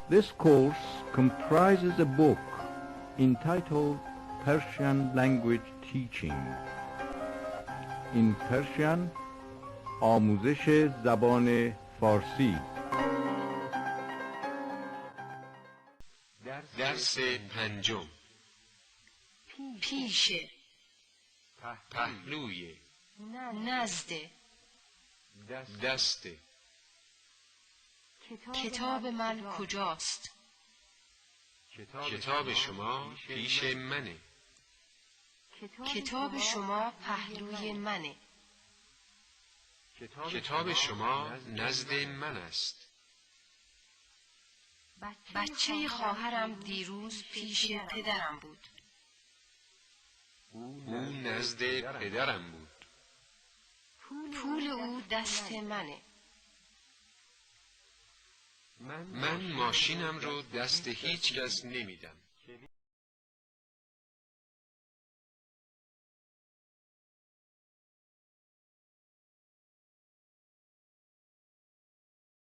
This course comprises a book entitled Persian Language Teaching. In Persian, آموزش زبان فارسی. درس پنجم. پیشه، پهلوی، نزد، دست. کتاب من کجاست؟ کتاب شما پیش منه. کتاب شما پهلوی منه. کتاب شما نزد من است. بچه خواهرم دیروز پیش پدرم بود. او نزد پدرم بود. پول او دست منه. من ماشینم رو دست هیچ کس نمیدم.